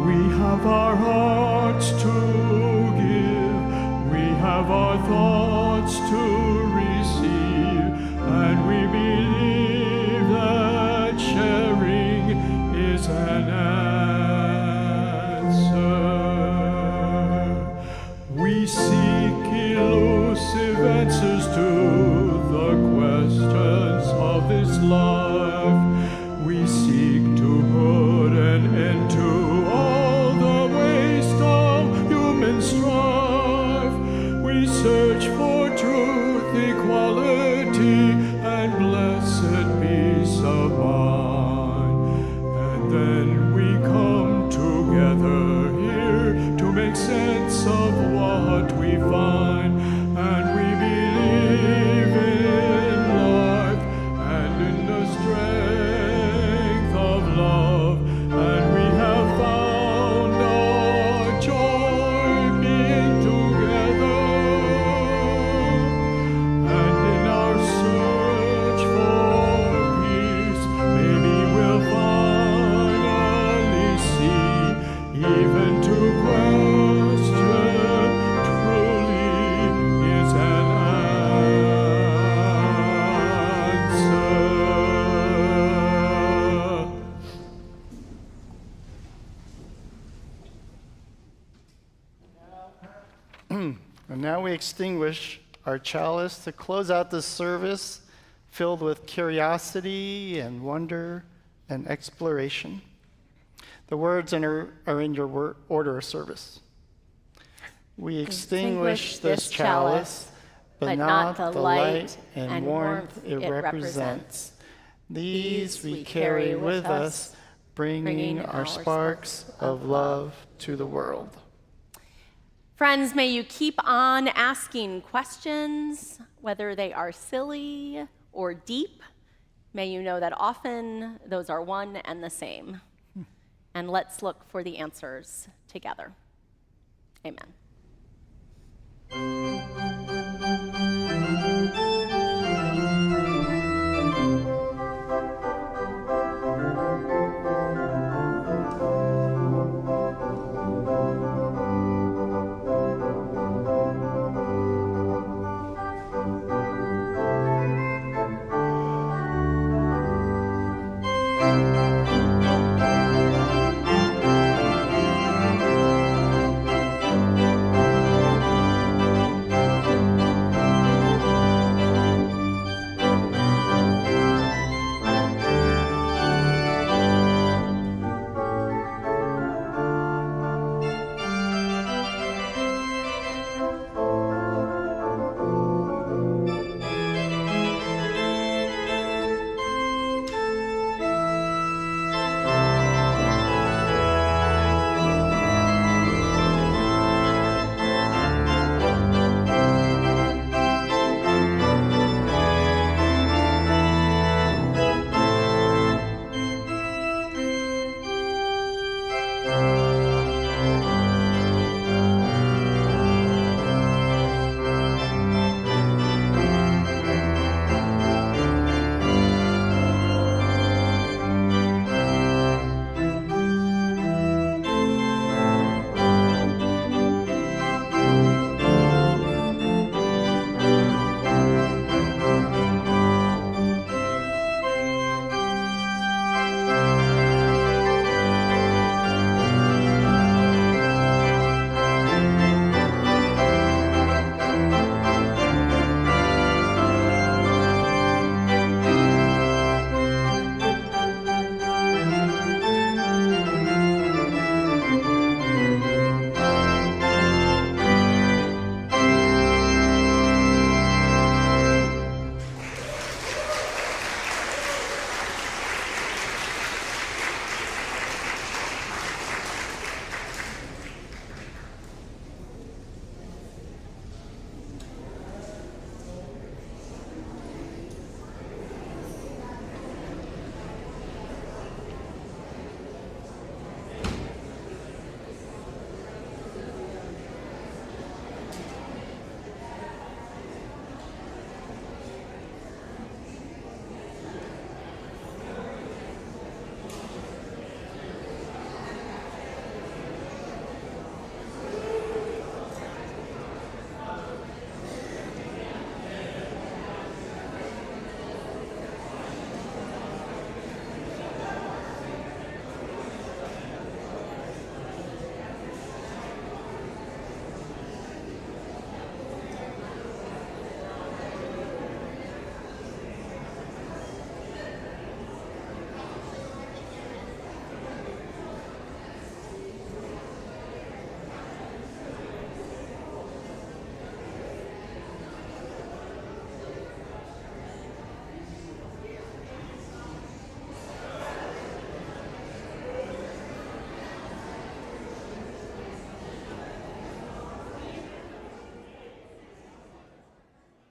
We have our hearts to give. We have our thoughts to receive. And we believe that sharing is an answer. life. We seek to put an end to all the waste of human strife. We search for truth, equality, and blessed peace of mind. And then we come together here to make sense of what we find. And we believe in life and in the strength of love. And we have found our joy being together. And in our search for peace, maybe we'll finally see, even to question truly is an answer. And now we extinguish our chalice to close out this service filled with curiosity and wonder and exploration. The words are in your order of service. We extinguish this chalice, but not the light and warmth it represents. These we carry with us, bringing our sparks of love to the world. Friends, may you keep on asking questions, whether they are silly or deep. May you know that often those are one and the same. And let's look for the answers together. Amen.